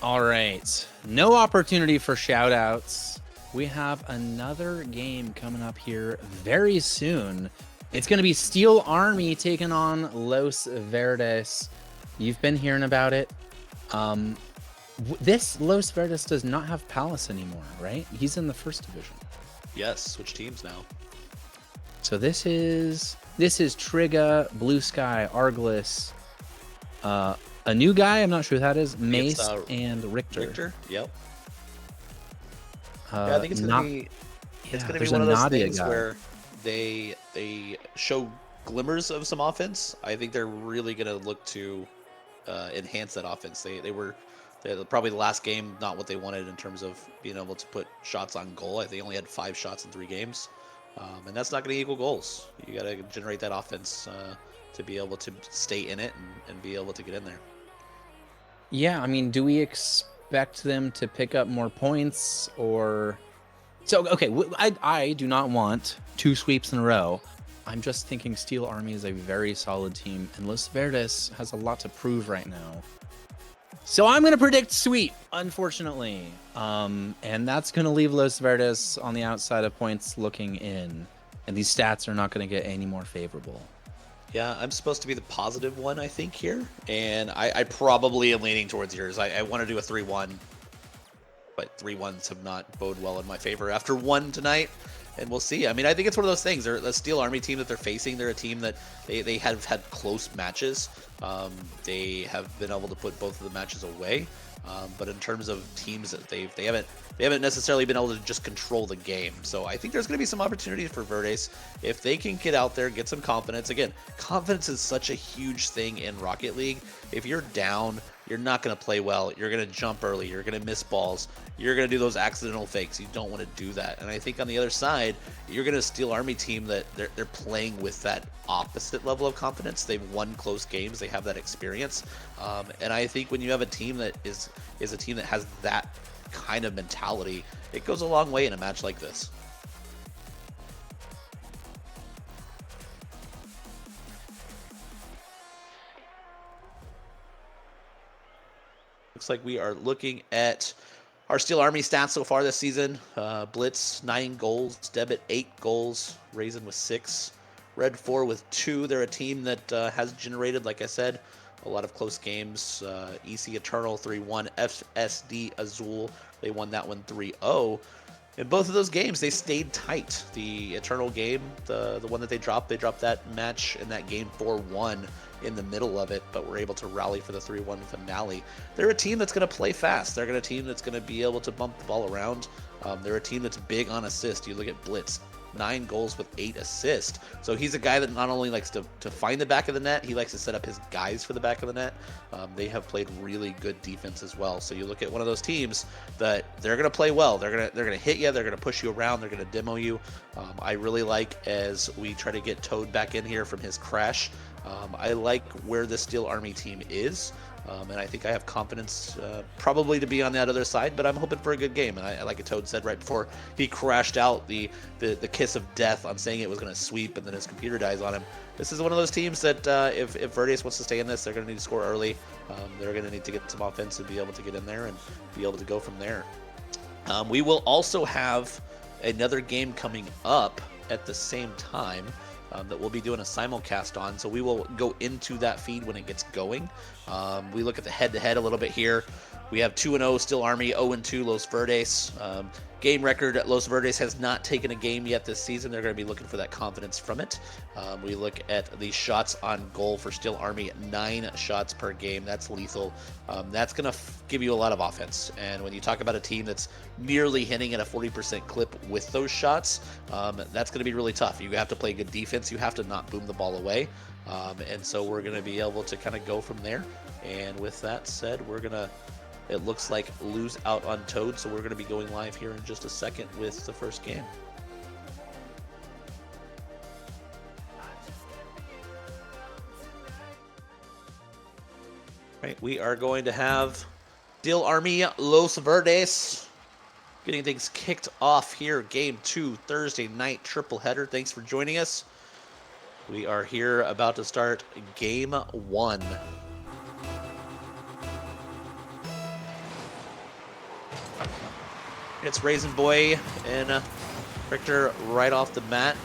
All right. No opportunity for shout outs. We have another game coming up here very soon. It's going to be Steel Army taking on Los Verdes. You've been hearing about it. This Los Verdes does not have Palace anymore, right? He's in the first division. Yes, switch teams now. So this is Trigga, Blue Sky, Arglis, a new guy. I'm not sure who that is. Mace and Richter. Richter. Yep. Yeah, I think it's not, gonna be. Yeah, It's gonna be there's one a of those Nadia things guy. where they show glimmers of some offense. I think they're really gonna look to enhance that offense. They're probably the last game not what they wanted in terms of being able to put shots on goal. I think they only had 5 shots in 3 games, and that's not going to equal goals. You got to generate that offense to be able to stay in it and be able to get in there. Yeah, I mean, do we expect them to pick up more points or? So okay, I do not want 2 sweeps in a row. I'm just thinking Steel Army is a very solid team, and Los Verdes has a lot to prove right now. So I'm going to predict sweep, unfortunately. And that's going to leave Los Verdes on the outside of points looking in. And these stats are not going to get any more favorable. Yeah, I'm supposed to be the positive one, I think, here. And I probably am leaning towards yours. I want to do a 3-1, but 3-1s have not bode well in my favor after 1 tonight. And we'll see. I mean, I think it's one of those things. They're a Steel Army team that they're facing. They're a team that they have had close matches. They have been able to put both of the matches away. But in terms of teams that they haven't necessarily been able to just control the game. So I think there's going to be some opportunities for Verdes if they can get out there, get some confidence. Again, confidence is such a huge thing in Rocket League. If you're down, you're not going to play well. You're going to jump early. You're going to miss balls. You're going to do those accidental fakes. You don't want to do that. And I think on the other side, you're going to Steel Army team that they're playing with that opposite level of confidence. They've won close games. They have that experience. And I think when you have a team that is a team that has that kind of mentality, it goes a long way in a match like this. Looks like we are looking at our Steel Army stats so far this season. Blitz, 9 goals. Debit, 8 goals. Raisin with 6. Red 4 with 2. They're a team that has generated, like I said, a lot of close games. EC Eternal 3-1. FSD Azul, they won that one 3-0. In both of those games, they stayed tight. The Eternal game, the one that they dropped that match in that game 4-1 in the middle of it, but were able to rally for the 3-1 finale. They're a team that's going to play fast. They're a team that's going to be able to bump the ball around. They're a team that's big on assist. You look at Blitz, 9 goals with 8 assists. So he's a guy that not only likes to find the back of the net, he likes to set up his guys for the back of the net. They have played really good defense as well. So you look at one of those teams that they're going to play well. They're going to hit you. They're going to push you around. They're going to demo you. I really like as we try to get Toad back in here from his crash. I like where the Steel Army team is. And I think I have confidence probably to be on that other side, but I'm hoping for a good game. And I like a Toad said right before he crashed out the kiss of death on saying it was going to sweep, and then his computer dies on him. This is one of those teams that if Verdes wants to stay in this, they're going to need to score early. They're going to need to get some offense and be able to get in there and be able to go from there. We will also have another game coming up at the same time. That we'll be doing a simulcast on, so we will go into that feed when it gets going. We look at the head-to-head a little bit here. We have 2-0 Steel Army, 0-2 Los Verdes. Game record, Los Verdes has not taken a game yet this season. They're going to be looking for that confidence from it. We look at the shots on goal for Steel Army, 9 shots per game. That's lethal. That's going to give you a lot of offense. And when you talk about a team that's nearly hitting at a 40% clip with those shots, that's going to be really tough. You have to play good defense. You have to not boom the ball away. And so we're going to be able to kind of go from there. And with that said, we're going to, it looks like, lose out on Toad. So we're going to be going live here in just a second with the first game. Right, we are going to have Steel Army Los Verdes getting things kicked off here. Game 2, Thursday night triple header. Thanks for joining us. We are here about to start game 1. It's Raisin Boy and Richter right off the mat.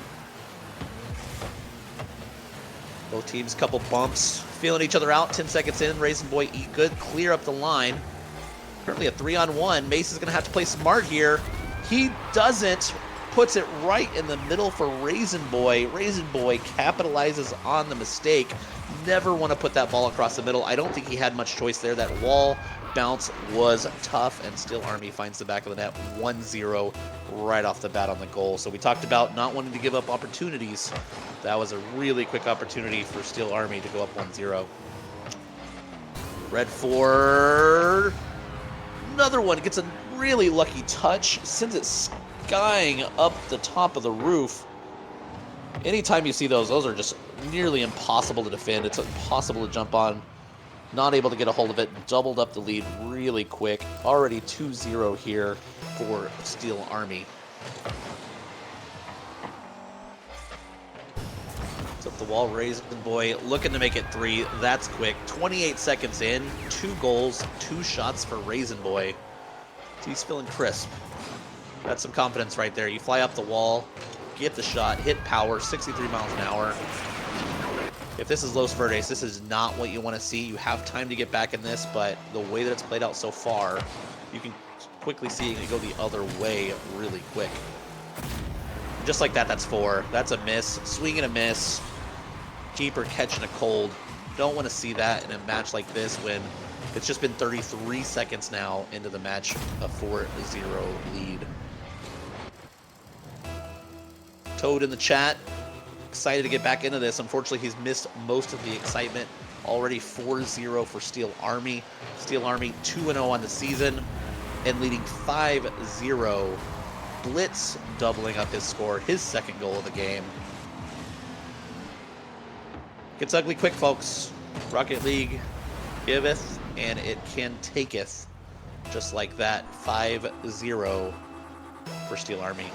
Both teams, couple bumps, feeling each other out. 10 seconds in, Raisin Boy eat good, clear up the line. Currently a 3-on-1. Mace is going to have to play smart here. He doesn't. Puts it right in the middle for Raisin Boy. Raisin Boy capitalizes on the mistake. Never want to put that ball across the middle. I don't think he had much choice there. That wall bounce was tough, and Steel Army finds the back of the net 1-0 right off the bat on the goal. So we talked about not wanting to give up opportunities. That was a really quick opportunity for Steel Army to go up 1-0. Red 4. Another one gets a really lucky touch, sends it skying up the top of the roof. Anytime you see those are just nearly impossible to defend. It's impossible to jump on. Not able to get a hold of it. Doubled up the lead really quick. Already 2-0 here for Steel Army. It's up the wall, Raisin Boy looking to make it 3. That's quick. 28 seconds in, 2 goals, 2 shots for Raisin Boy. He's feeling crisp. That's some confidence right there. You fly up the wall, get the shot, hit power, 63 miles an hour. If this is Los Verdes, this is not what you want to see. You have time to get back in this, but the way that it's played out so far, you can quickly see it go the other way really quick. Just like that, that's 4. That's a miss. Swing and a miss. Keeper catching a cold. Don't want to see that in a match like this when it's just been 33 seconds now into the match, a 4-0 lead. Toad in the chat, excited to get back into this. Unfortunately, he's missed most of the excitement. Already 4-0 for Steel Army. Steel Army 2-0 on the season and leading 5-0. Blitz doubling up his score, his second goal of the game. Gets ugly quick, folks. Rocket League giveth, and it can taketh. Just like that, 5-0 for Steel Army.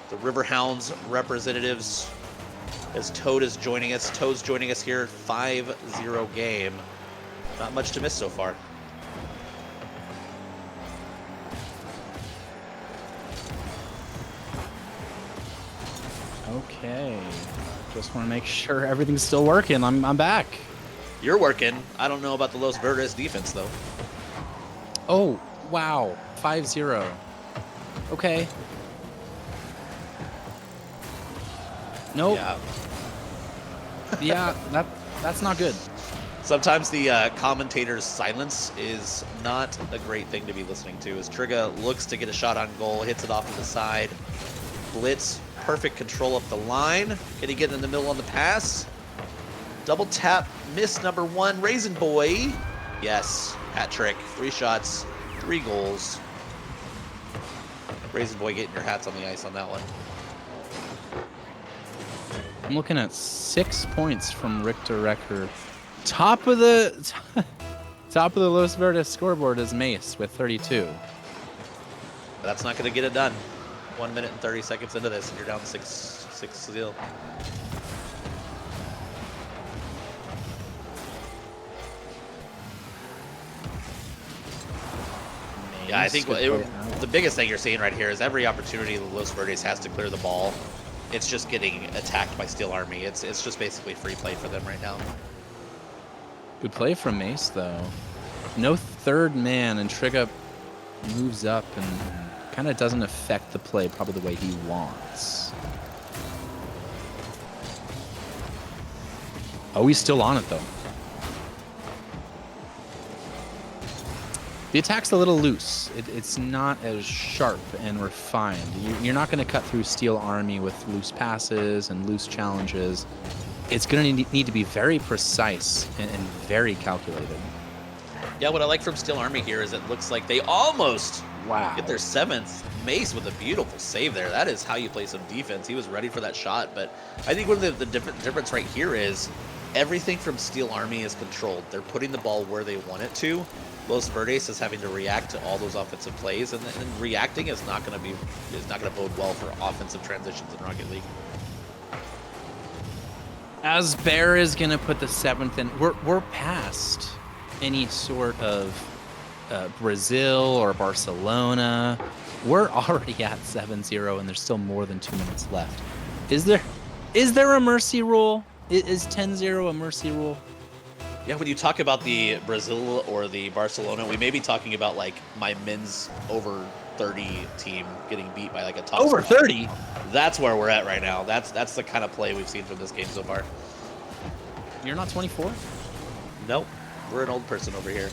The Riverhounds representatives, as Toad is joining us. Toad's joining us here, 5-0 game. Not much to miss so far. Okay. Just want to make sure everything's still working. I'm back. You're working. I don't know about the Los Verdes defense, though. Oh, wow. 5-0. Okay. Nope. Yeah. Yeah, that's not good. Sometimes the commentator's silence is not a great thing to be listening to. As Trigga looks to get a shot on goal, hits it off to the side. Blitz, perfect control up the line. Can he get in the middle on the pass? Double tap, miss number 1. Raisin Boy. Yes, hat trick. 3 shots, 3 goals. Raisin Boy getting your hats on the ice on that one. I'm looking at 6 points from Richter Recker. Top of the Los Verdes scoreboard is Mace with 32. But that's not going to get it done. 1 minute and 30 seconds into this, and you're down 6-0. Yeah, I think the biggest thing you're seeing right here is every opportunity Los Verdes has to clear the ball, it's just getting attacked by Steel Army. It's just basically free play for them right now. Good play from Mace, though. No third man, and Trigga moves up and kind of doesn't affect the play probably the way he wants. Oh, he's still on it, though. The attack's a little loose. It's not as sharp and refined. You're not going to cut through Steel Army with loose passes and loose challenges. It's going to need to be very precise and very calculated. Yeah, what I like from Steel Army here is it looks like they almost get their 7th. Mace with a beautiful save there. That is how you play some defense. He was ready for that shot, but I think one of the difference right here is everything from Steel Army is controlled. They're putting the ball where they want it to. Los Verdes is having to react to all those offensive plays, and reacting is not going to bode well for offensive transitions in Rocket League. As Bear is going to put the 7th in, we're past any sort of Brazil or Barcelona. We're already at 7-0, and there's still more than 2 minutes left. Is there a mercy rule? Is 10-0 a mercy rule? Yeah, when you talk about the Brazil or the Barcelona, we may be talking about like my men's over 30 team getting beat by like a top Over squad. 30? That's where we're at right now. That's the kind of play we've seen from this game so far. You're not 24? Nope, we're an old person over here.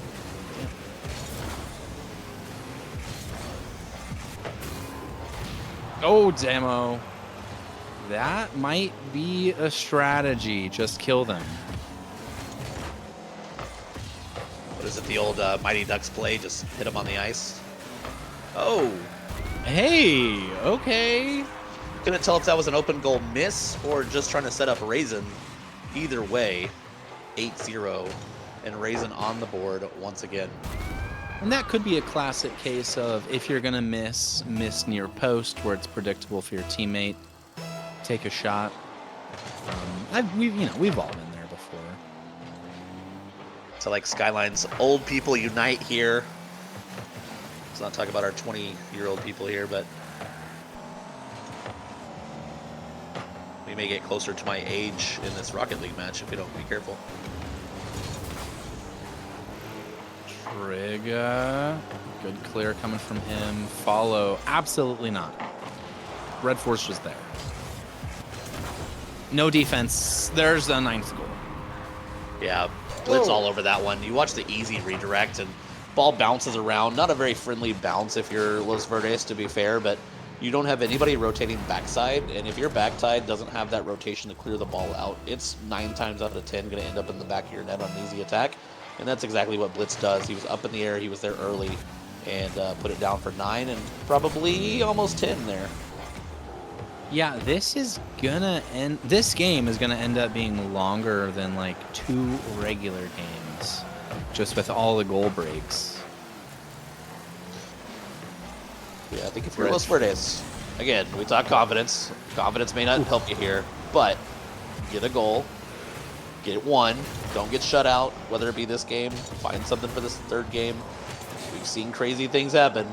Oh, Demo. That might be a strategy. Just kill them. What is it, the old Mighty Ducks play? Just hit them on the ice. Oh, Hey, okay. couldn't tell if that was an open goal miss or just trying to set up Raisin. Either way, 8-0, and Raisin on the board once again. And that could be a classic case of if you're gonna miss near post where it's predictable for your teammate. Take a shot. We've all been there before. So like Skyline's old people unite here. Let's not talk about our 20-year-old people here, but we may get closer to my age in this Rocket League match if we don't be careful. Trigger. Good clear coming from him. Follow. Absolutely not. Red Force just there. No defense. There's a ninth goal. Yeah, Blitz Whoa. all over that one. You watch the easy redirect and ball bounces around. Not a very friendly bounce if you're Los Verdes, to be fair, but you don't have anybody rotating backside, and if your backside doesn't have that rotation to clear the ball out, it's 9 times out of 10 going to end up in the back of your net on an easy attack, and that's exactly what Blitz does. He was up in the air, he was there early, and put it down for 9 and probably almost 10 there. Yeah, this game is gonna end up being longer than like 2 regular games, just with all the goal breaks. Yeah, I think if you're Los Verdes, again, we talk confidence. Confidence may not help you here, but get a goal, get it won, don't get shut out, whether it be this game, find something for this third game. We've seen crazy things happen.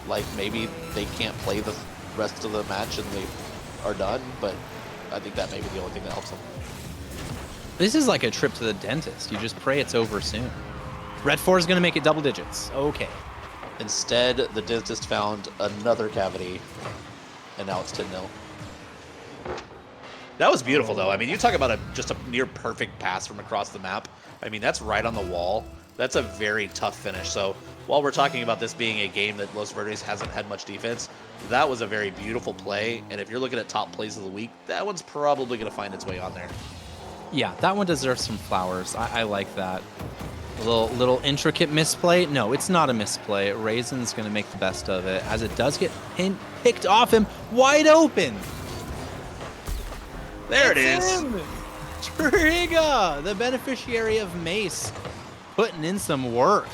Like maybe they can't play the rest of the match and they are done, but I think that may be the only thing that helps them. This is like a trip to the dentist. You just pray it's over soon. Red 4 is going to make it double digits. Okay. Instead, the dentist found another cavity, and now it's 10-0. That was beautiful, though. I mean, you talk about just a near perfect pass from across the map. I mean, that's right on the wall. That's a very tough finish. So while we're talking about this being a game that Los Verdes hasn't had much defense, that was a very beautiful play. And if you're looking at top plays of the week, that one's probably going to find its way on there. Yeah, that one deserves some flowers. I like that. A little intricate misplay. No, it's not a misplay. Raisin's going to make the best of it, as it does get picked off him wide open. There it is. Trigger, the beneficiary of Mace, putting in some work.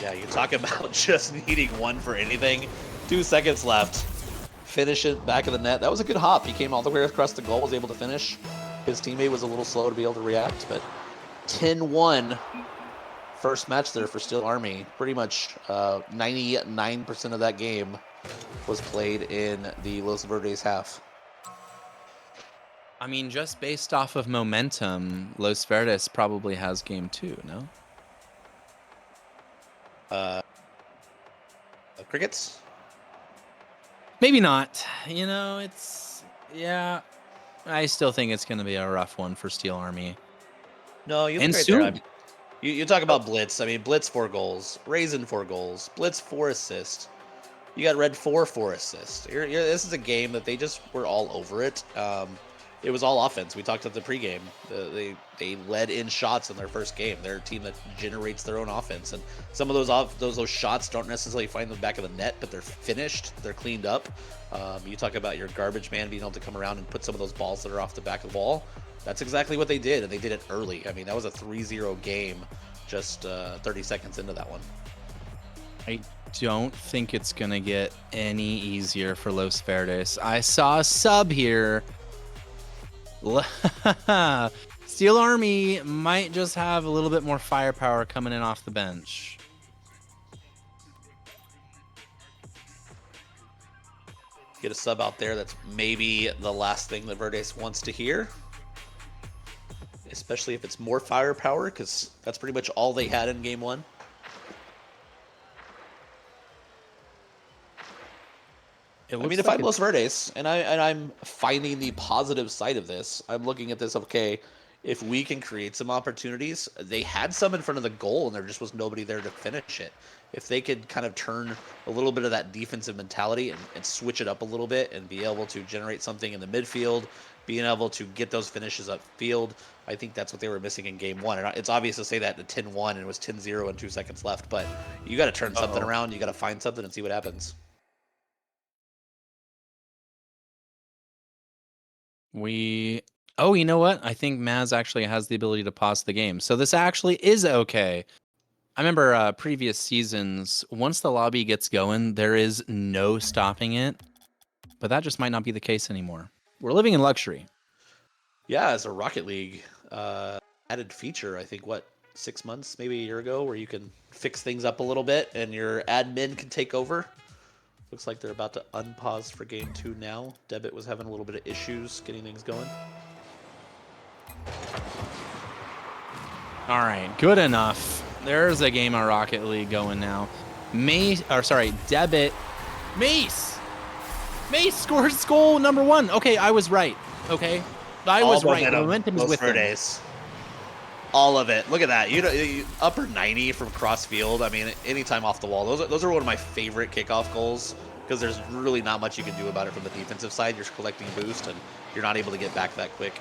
Yeah, you talk about just needing one for anything. 2 seconds left. Finish it back of the net. That was a good hop. He came all the way across the goal, was able to finish. His teammate was a little slow to be able to react, but 10-1. First match there for Steel Army. Pretty much 99% of that game was played in the Los Verdes half. I mean, just based off of momentum, Los Verdes probably has game 2, no? Crickets? Maybe not. You know, yeah. I still think it's going to be a rough one for Steel Army. No, you look And right soon. there. I mean, you talk about Blitz. I mean, Blitz 4 goals, Raisin 4 goals, Blitz 4 assists. You got Red 4 assists. This is a game that they just were all over it. It was all offense. We talked about the pregame. They led in shots in their first game. They're a team that generates their own offense, and some of those shots don't necessarily find the back of the net, but they're finished. They're cleaned up. You talk about your garbage man being able to come around and put some of those balls that are off the back of the wall. That's exactly what they did, and they did it early. I mean, that was a 3-0 game just 30 seconds into that one. I don't think it's going to get any easier for Los Verdes. I saw a sub here. Steel Army might just have a little bit more firepower coming in off the bench. Get a sub out there. That's maybe the last thing that Verdes wants to hear. Especially if it's more firepower, because that's pretty much all they had in game one. I mean, if I'm Los Verdes and I'm finding the positive side of this, I'm looking at this. Okay, if we can create some opportunities, they had some in front of the goal, and there just was nobody there to finish it. If they could kind of turn a little bit of that defensive mentality and switch it up a little bit and be able to generate something in the midfield, being able to get those finishes upfield, I think that's what they were missing in game one. And it's obvious to say that the 10-1 and it was 10-0 and 2 seconds left, but you got to turn something around. You got to find something and see what happens. Oh, you know what? I think Maz actually has the ability to pause the game. So this actually is okay. I remember previous seasons, once the lobby gets going, there is no stopping it. But that just might not be the case anymore. We're living in luxury. Yeah, as a Rocket League added feature, I think, 6 months, maybe a year ago, where you can fix things up a little bit and your admin can take over. Looks like they're about to unpause for game 2 now. Debit was having a little bit of issues getting things going. All right, good enough. There's a game of Rocket League going now. Debit. Mace scores goal number 1. Okay, I was right. Okay, I was right. The momentum is with them. All of it. Look at that. You upper 90 from cross field. I mean, anytime off the wall. Those are one of my favorite kickoff goals because there's really not much you can do about it from the defensive side. You're collecting boost and you're not able to get back that quick.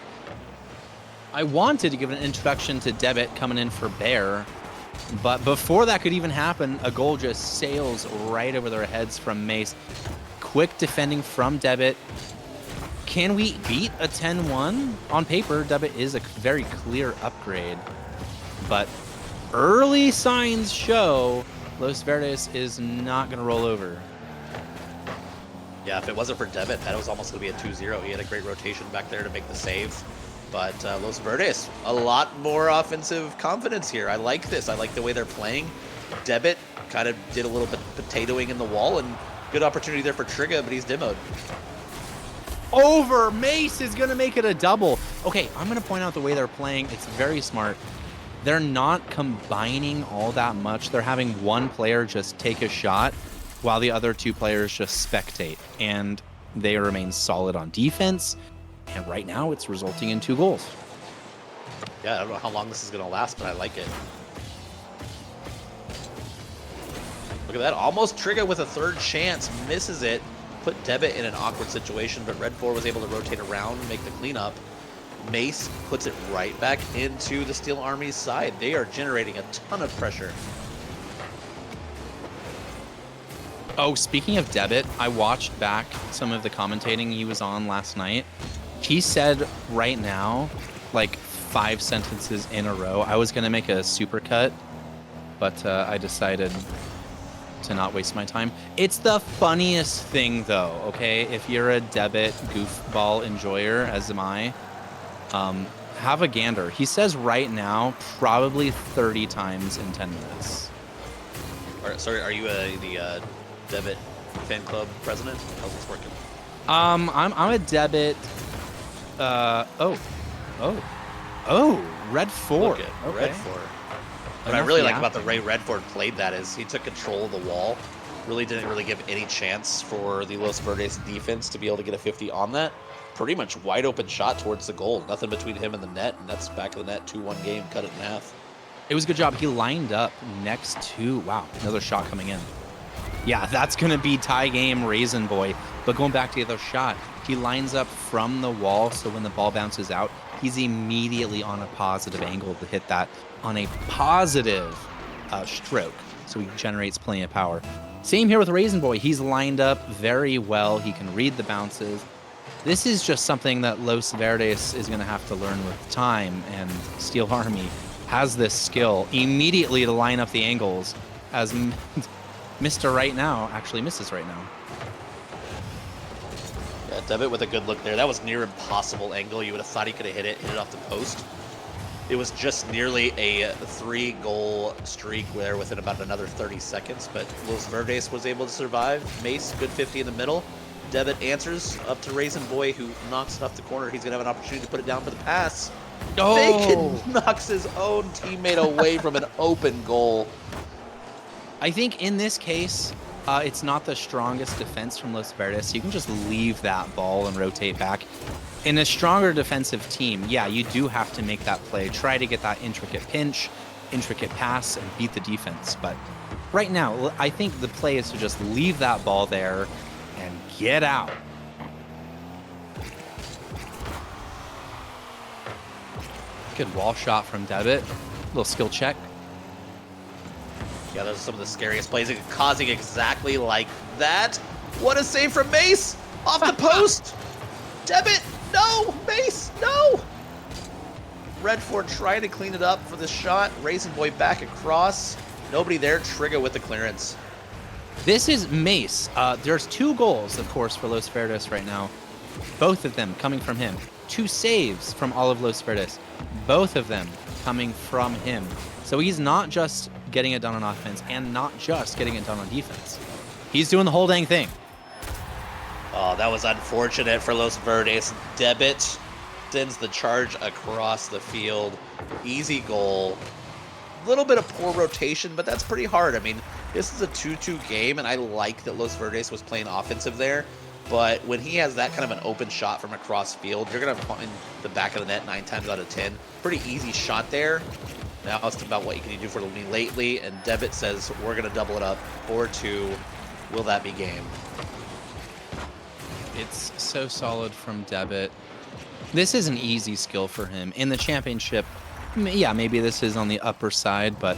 I wanted to give an introduction to Debit coming in for Bear, but before that could even happen, a goal just sails right over their heads from Mace. Quick defending from Debit. Can we beat a 10-1? On paper, Debit is a very clear upgrade, but early signs show Los Verdes is not going to roll over. Yeah, if it wasn't for Debit, that was almost going to be a 2-0. He had a great rotation back there to make the save. But Los Verdes, a lot more offensive confidence here. I like this. I like the way they're playing. Debit kind of did a little bit of potatoing in the wall, and good opportunity there for Trigga, but he's demoed. Over! Mace is going to make it a double. Okay, I'm going to point out the way they're playing. It's very smart. They're not combining all that much. They're having one player just take a shot while the other two players just spectate. And they remain solid on defense. And right now, it's resulting in 2 goals. Yeah, I don't know how long this is going to last, but I like it. Look at that. Almost Trigga with a third chance. Misses it. Put Debit in an awkward situation, but Red 4 was able to rotate around and make the cleanup. Mace puts it right back into the Steel Army's side. They are generating a ton of pressure. Oh, speaking of Debit, I watched back some of the commentating he was on last night. He said right now, like 5 sentences in a row, I was going to make a supercut, but I decided to not waste my time. It's the funniest thing, though, okay? If you're a Debit goofball enjoyer, as am I, have a gander. He says right now, probably 30 times in 10 minutes. Sorry, are you the Debit fan club president? How's this working? I'm a Debit. Red 4. Look at Red 4. What I really like about the way Redford played that is he took control of the wall. Didn't really give any chance for the Los Verdes defense to be able to get a 50 on that. Pretty much wide open shot towards the goal. Nothing between him and the net, and that's back of the net. 2-1 game, cut it in half. It was a good job. He lined up next to, wow, another shot coming in. Yeah, that's going to be tie game Raisin Boy. But going back to the other shot, he lines up from the wall, so when the ball bounces out, he's immediately on a positive angle to hit that on a positive stroke. So he generates plenty of power. Same here with Raisin Boy. He's lined up very well. He can read the bounces. This is just something that Los Verdes is going to have to learn with time, and Steel Army has this skill immediately to line up the angles as Mr. Right Now actually misses right now. Yeah, Debit with a good look there. That was near impossible angle. You would have thought he could have hit it off the post. It was just nearly a 3-goal streak there within about another 30 seconds, but Los Verdes was able to survive. Mace, good 50 in the middle. Debit answers up to Raisin Boy, who knocks it off the corner. He's going to have an opportunity to put it down for the pass. Oh! Bacon knocks his own teammate away from an open goal. I think in this case, it's not the strongest defense from Los Verdes. You can just leave that ball and rotate back. In a stronger defensive team, yeah, you do have to make that play. Try to get that intricate pinch, intricate pass, and beat the defense. But right now, I think the play is to just leave that ball there and get out. Good wall shot from Debit. Little skill check. Yeah, those are some of the scariest plays, causing exactly like that. What a save from Mace! Off the post! Debit! No! Mace! No! Redford trying to clean it up for the shot. Raisin Boy back across. Nobody there. Trigger with the clearance. This is Mace. There's 2 goals, of course, for Los Verdes right now. Both of them coming from him. 2 saves from all of Los Verdes. Both of them coming from him. So he's not just getting it done on offense and not just getting it done on defense. He's doing the whole dang thing. Oh, that was unfortunate for Los Verdes. Debit sends the charge across the field. Easy goal. A little bit of poor rotation, but that's pretty hard. I mean, this is a 2-2 game, and I like that Los Verdes was playing offensive there. But when he has that kind of an open shot from across field, you're going to find the back of the net 9 times out of 10. Pretty easy shot there. Now it's about what you can do for me lately, and Debit says we're going to double it up. 4-2. Will that be game? It's so solid from Debit. This is an easy skill for him. In the championship, yeah, maybe this is on the upper side, but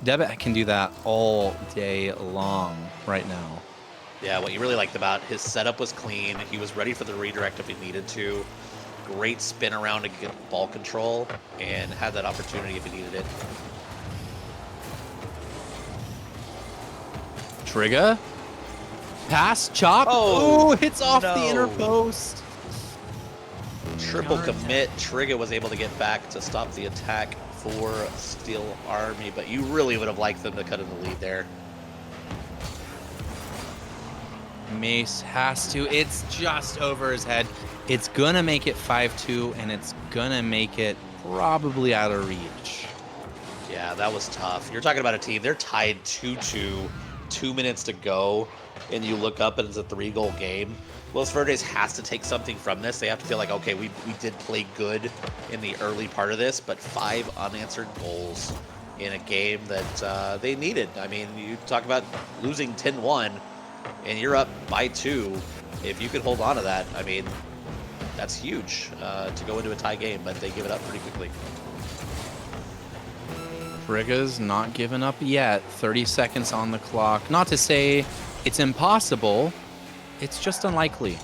Debit can do that all day long right now. Yeah, what you really liked about his setup was clean. He was ready for the redirect if he needed to. Great spin around to get ball control, and had that opportunity if he needed it. Trigger. Pass, chop. Oh, Hits off the inner no. post. Triple commit. Trigger was able to get back to stop the attack for Steel Army, but you really would have liked them to cut in the lead there. Mace has to. It's just over his head. It's going to make it 5-2, and it's going to make it probably out of reach. Yeah, that was tough. You're talking about a team. They're tied 2-2, 2 minutes to go, and you look up and it's a 3-goal game. Los Verdes has to take something from this. They have to feel like, okay, we did play good in the early part of this, but 5 unanswered goals in a game that they needed. I mean, you talk about losing 10-1, and you're up by 2. If you could hold on to that, I mean, that's huge to go into a tie game, but they give it up pretty quickly. Frigga's not giving up yet. 30 seconds on the clock. Not to say it's impossible. It's just unlikely.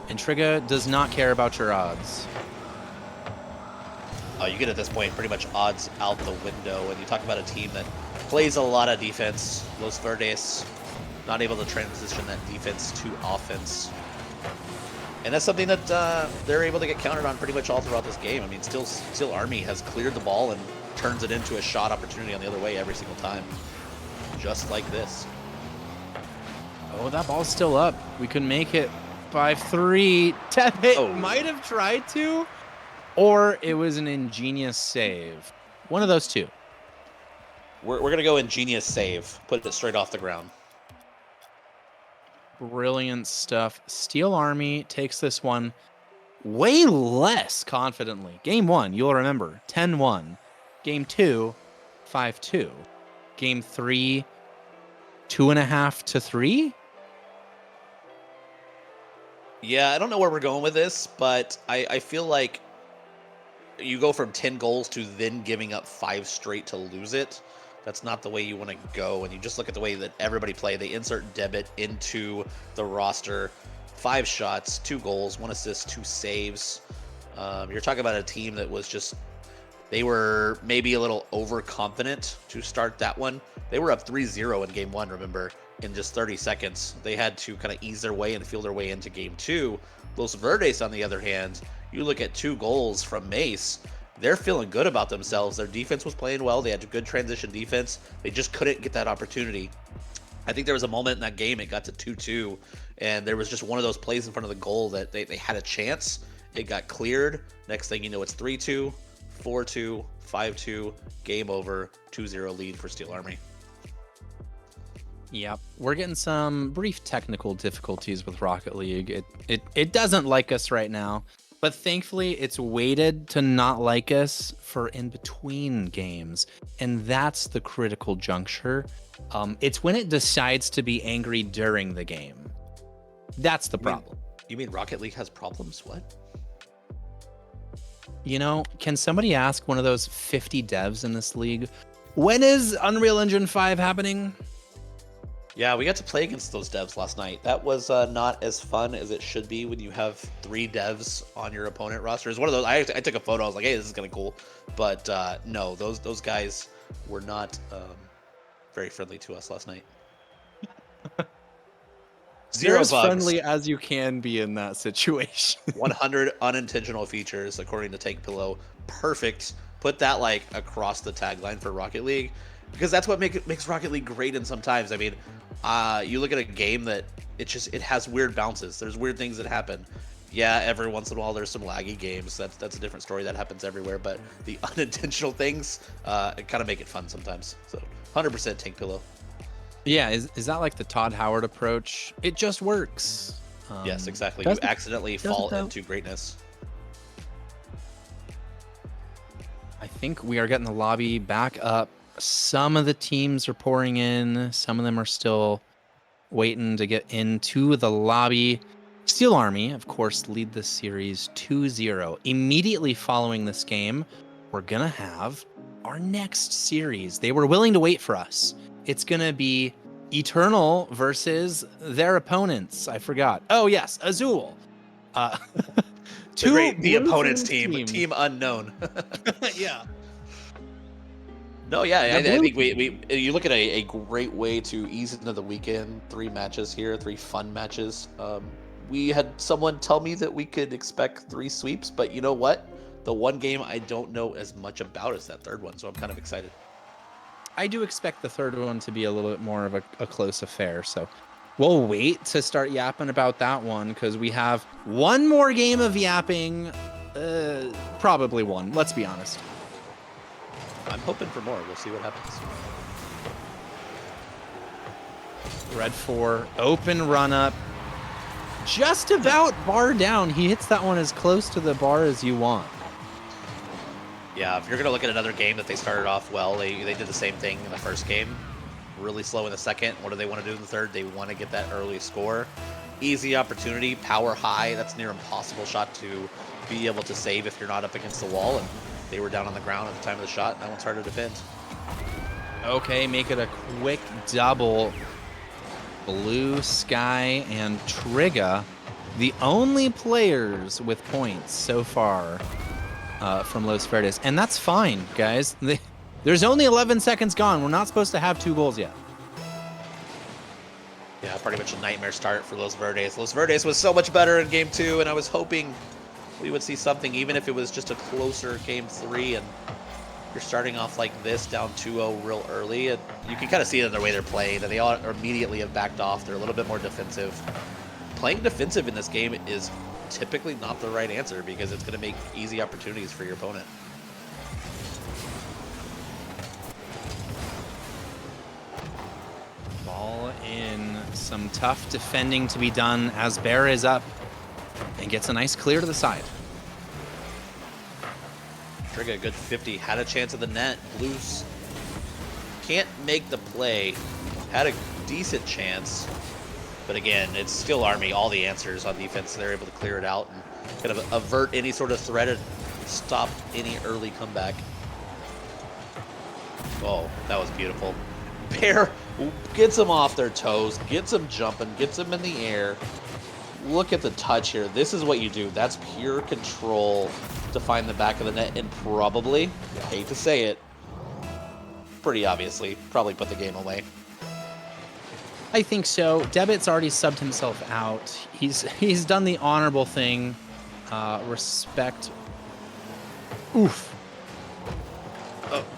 And Trigga does not care about your odds. You get at this point pretty much odds out the window. And you talk about a team that plays a lot of defense. Los Verdes not able to transition that defense to offense. And that's something that they're able to get countered on pretty much all throughout this game. I mean, Steel Army has cleared the ball and turns it into a shot opportunity on the other way every single time. Just like this. Oh, that ball's still up. We could make it 5-3. Tepit might have tried to, or it was an ingenious save. One of those two. We're going to go ingenious save. Put it straight off the ground. Brilliant stuff. Steel Army takes this one way less confidently. Game 1, you'll remember, 10-1. Game 2, 5-2. Game 3, 2.5-3. Yeah, I don't know where we're going with this, but I feel like you go from 10 goals to then giving up 5 straight to lose it. That's not the way you want to go. And you just look at the way that everybody played. They insert Debit into the roster. 5 shots, 2 goals, 1 assist, 2 saves. You're talking about a team that was just, they were maybe a little overconfident to start that one. They were up 3-0 in game 1, remember, in just 30 seconds. They had to kind of ease their way and feel their way into game 2. Los Verdes, on the other hand, you look at 2 goals from Mace, they're feeling good about themselves. Their defense was playing well. They had a good transition defense. They just couldn't get that opportunity. I think there was a moment in that game it got to 2-2, and there was just one of those plays in front of the goal that they had a chance. It got cleared. Next thing you know, it's 3-2, 4-2, 5-2, game over, 2-0 lead for Steel Army. Yep, we're getting some brief technical difficulties with Rocket League. It doesn't like us right now, but thankfully it's waited to not like us for in between games, and that's the critical juncture. It's when it decides to be angry during the game. That's the problem. You mean Rocket League has problems? What? You know, can somebody ask one of those 50 devs in this league, when is Unreal Engine 5 happening? Yeah, we got to play against those devs last night. That was not as fun as it should be when you have 3 devs on your opponent roster. It's one of those. I took a photo. I was like, "Hey, this is kind of cool," but no, those guys were not very friendly to us last night. Zero Bugs. friendly as you can be in that situation. 100 unintentional features, according to Take Pillow. Perfect. Put that like across the tagline for Rocket League, because that's what makes Rocket League great. And sometimes, I mean, you look at a game that it has weird bounces. There's weird things that happen. Yeah, every once in a while there's some laggy games. That's a different story. That happens everywhere. But the unintentional things, it kind of make it fun sometimes. So 100% Take Pillow. Yeah, is that like the Todd Howard approach? It just works. Yes, exactly. You accidentally fall into greatness. I think we are getting the lobby back up. Some of the teams are pouring in. Some of them are still waiting to get into the lobby. Steel Army, of course, lead the series 2-0. Immediately following this game, we're going to have our next series. They were willing to wait for us. It's going to be Eternal versus their opponents. I forgot. Oh, yes, Azul. The opponent's team unknown. Yeah. No, yeah, I think we you look at a great way to ease into the weekend. 3 matches here, 3 fun matches. We had someone tell me that we could expect 3 sweeps, but you know what? The one game I don't know as much about is that third one, so I'm kind of excited. I do expect the third one to be a little bit more of a close affair, so we'll wait to start yapping about that one, because we have one more game of yapping. Probably one, let's be honest. I'm hoping for more. We'll see what happens. Red 4, open run up. Just about bar down. He hits that one as close to the bar as you want. Yeah, if you're going to look at another game that they started off well, they did the same thing in the first game. Really slow in the second. What do they want to do in the third? They want to get that early score. Easy opportunity, power high. That's near impossible shot to be able to save if you're not up against the wall. And they were down on the ground at the time of the shot. That one's hard to defend. Okay, make it a quick double. Blue Sky and Trigga, the only players with points so far from Los Verdes. And that's fine, guys. There's only 11 seconds gone. We're not supposed to have 2 goals yet. Yeah, pretty much a nightmare start for Los Verdes. Los Verdes was so much better in Game 2, and I was hoping we would see something, even if it was just a closer Game 3, and you're starting off like this, down 2-0 real early. And you can kind of see it in the way they're playing, that they all immediately have backed off. They're a little bit more defensive. Playing defensive in this game is typically not the right answer, because it's going to make easy opportunities for your opponent. Ball in. Some tough defending to be done as Bear is up and gets a nice clear to the side. Trigga, a good 50, had a chance at the net. Blues can't make the play. Had a decent chance. But again, it's still Army. All the answers on defense, they're able to clear it out and kind of avert any sort of threat and stop any early comeback. Oh, that was beautiful. Bear gets them off their toes, gets them jumping, gets them in the air. Look at the touch here. This is what you do. That's pure control to find the back of the net, and probably, I hate to say it, pretty obviously, probably put the game away. I think so. Debit's already subbed himself out. He's done the honorable thing. Respect. Oof.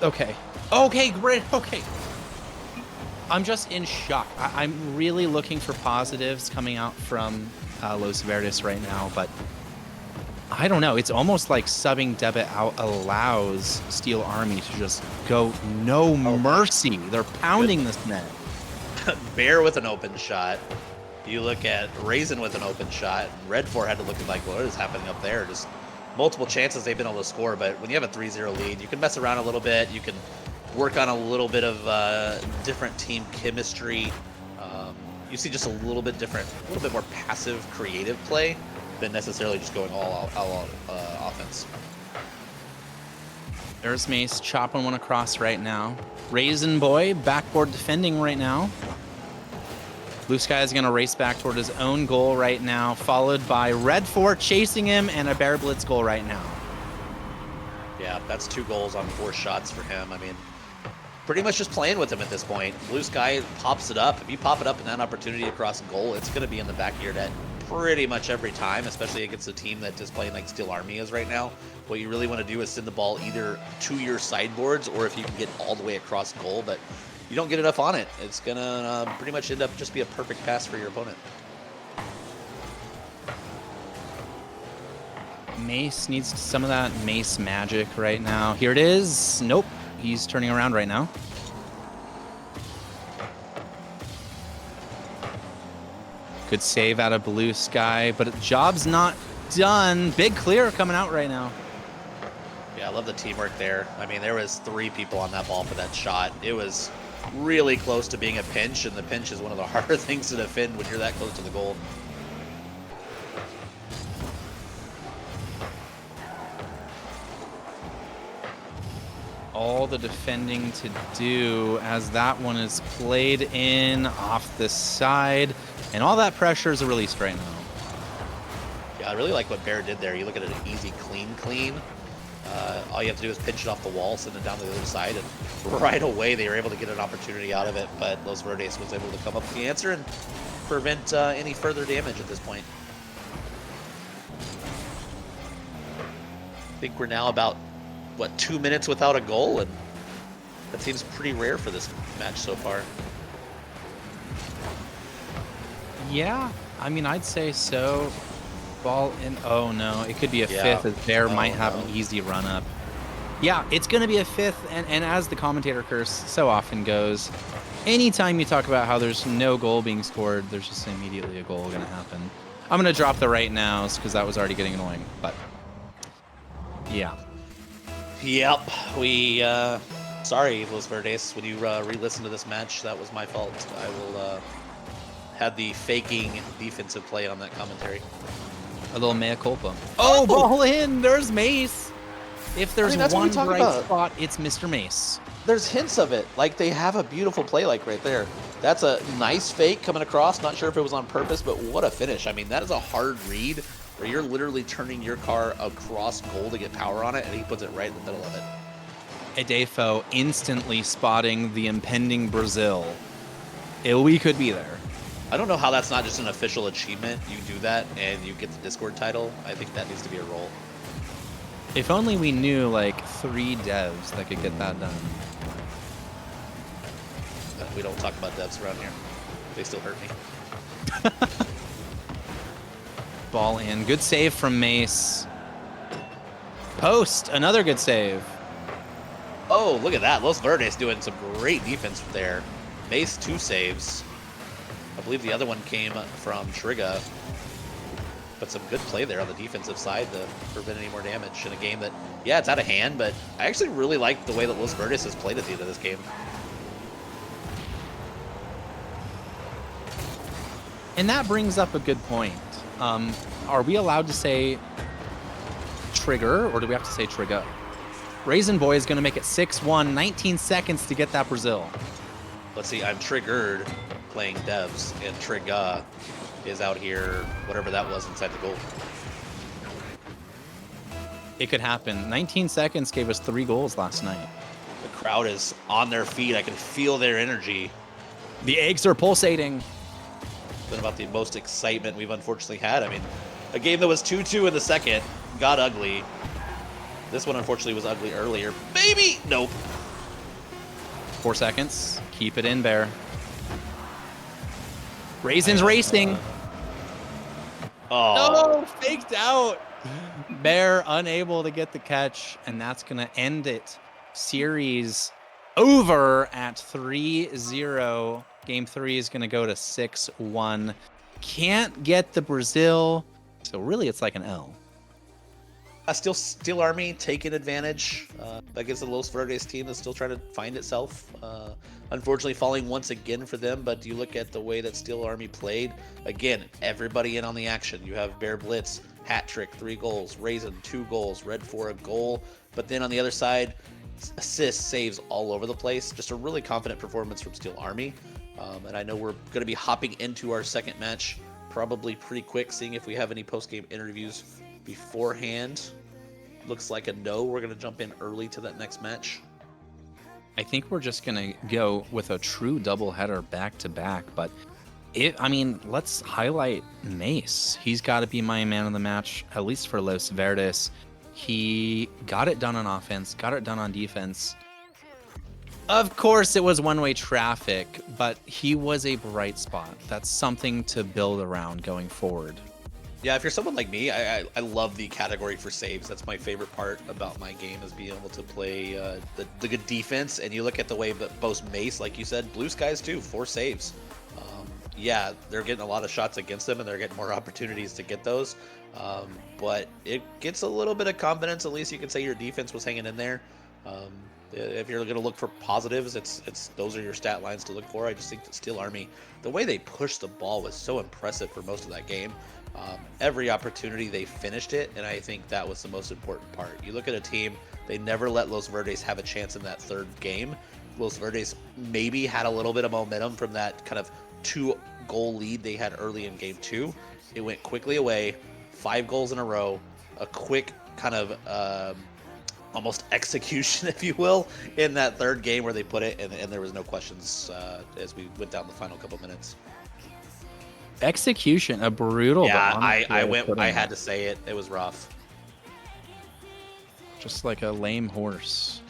Okay. Okay, great. Okay. I'm just in shock. I'm really looking for positives coming out from Los Verdes right now, but I don't know. It's almost like subbing debit out allows Steel Army to just go no mercy. They're pounding this net. Bear with an open shot. You look at Raisin with an open shot. And Red 4 had to look like, well, what is happening up there? Just multiple chances they've been able to score. But when you have a 3-0 lead, you can mess around a little bit. You can work on a little bit of different team chemistry. You see just a little bit different, a little bit more passive, creative play than necessarily just going all out offense. There's Mace chopping one across right now. Raisin Boy backboard defending right now. Blue Sky is going to race back toward his own goal right now, followed by Red 4 chasing him and a Bear Blitz goal right now. Yeah, that's 2 goals on 4 shots for him. I mean, pretty much just playing with him at this point. Blue Sky pops it up. If you pop it up in that opportunity across goal, it's going to be in the back of your net pretty much every time, especially against a team that is playing like Steel Army is right now. What you really want to do is send the ball either to your sideboards or if you can get all the way across goal, but you don't get enough on it, it's going to pretty much end up just be a perfect pass for your opponent. Mace needs some of that Mace magic right now. Here it is. Nope. He's turning around right now. Good save out of Blue Sky, but job's not done. Big clear coming out right now. Yeah, I love the teamwork there. I mean, there was 3 people on that ball for that shot. It was really close to being a pinch, and the pinch is one of the harder things to defend when you're that close to the goal. All the defending to do as that one is played in off the side, and all that pressure is released right now. Yeah, I really like what Bear did there. You look at an easy clean. All you have to do is pinch it off the wall, send it down to the other side, and right away they were able to get an opportunity out of it, but Los Verdes was able to come up with the answer and prevent any further damage at this point. I think we're now about, 2 minutes without a goal, and that seems pretty rare for this match so far. Yeah, I mean, I'd say so. Ball in. Oh, no. It could be a fifth, as Bear might have an easy run up. Yeah, it's going to be a fifth, and as the commentator curse so often goes, anytime you talk about how there's no goal being scored, there's just immediately a goal going to happen. I'm going to drop the right nows because that was already getting annoying, but yeah. Yep, sorry, Los Verdes, when you re-listen to this match, that was my fault. I will have the faking defensive play on that commentary. A little mea culpa. Oh, ball in! There's Mace! If there's one bright spot, it's Mr. Mace. There's hints of it. Like, they have a beautiful play like right there. That's a nice fake coming across. Not sure if it was on purpose, but what a finish. I mean, that is a hard read where you're literally turning your car across goal to get power on it, and he puts it right in the middle of it. Adefo instantly spotting the impending Brazil. We could be there. I don't know how that's not just an official achievement. You do that, and you get the Discord title. I think that needs to be a role. If only we knew, like, 3 devs that could get that done. But we don't talk about devs around here. They still hurt me. Ball in. Good save from Mace. Post. Another good save. Oh, look at that. Los Verdes doing some great defense there. Mace 2 saves. I believe the other one came from Triga. But some good play there on the defensive side to prevent any more damage in a game that, yeah, it's out of hand, but I actually really like the way that Los Verdes has played at the end of this game. And that brings up a good point. Are we allowed to say trigger, or do we have to say trigger? Raisin Boy is going to make it 6-1, 19 seconds to get that Brazil. Let's see, I'm triggered playing devs, and Trigga is out here, whatever that was inside the goal. It could happen. 19 seconds gave us 3 goals last night. The crowd is on their feet. I can feel their energy. The eggs are pulsating. It's been about the most excitement we've unfortunately had. I mean, a game that was 2-2 in the second got ugly. This one, unfortunately, was ugly earlier. Baby! Nope. 4 seconds. Keep it in, Bear. Raisin's racing. Oh. No, faked out. Bear unable to get the catch, and that's going to end it. Series over at 3-0. Game 3 is going to go to 6-1. Can't get the Brazil, so really it's like an L. Still Steel Army taking advantage against the Los Verdes team that's still trying to find itself. Unfortunately, falling once again for them, but you look at the way that Steel Army played. Again, everybody in on the action. You have Bear Blitz, hat trick, 3 goals, Raisin, 2 goals, Red 4, a goal. But then on the other side, assists, saves all over the place. Just a really confident performance from Steel Army. And I know we're going to be hopping into our second match probably pretty quick, seeing if we have any post-game interviews beforehand. Looks like a no. We're going to jump in early to that next match. I think we're just going to go with a true doubleheader back-to-back, but let's highlight Mace. He's got to be my man of the match, at least for Los Verdes. He got it done on offense, got it done on defense. Of course, it was one-way traffic, but he was a bright spot. That's something to build around going forward. Yeah, if you're someone like me, I love the category for saves. That's my favorite part about my game, is being able to play the good defense. And you look at the way that both Mace, like you said, Blue Skies too, 4 saves. Yeah, they're getting a lot of shots against them, and they're getting more opportunities to get those. But it gets a little bit of confidence. At least you can say your defense was hanging in there. If you're going to look for positives, it's those are your stat lines to look for. I just think that Steel Army, the way they pushed the ball was so impressive for most of that game. Every opportunity they finished it, and I think that was the most important part. You look at a team, they never let Los Verdes have a chance in that third game. Los Verdes maybe had a little bit of momentum from that kind of 2-goal lead they had early in game 2. It went quickly away, 5 goals in a row, a quick kind of almost execution, if you will, in that third game where they put it, and there was no questions as we went down the final couple minutes. Execution, a brutal. Yeah, I had to say it. It was rough. Just like a lame horse.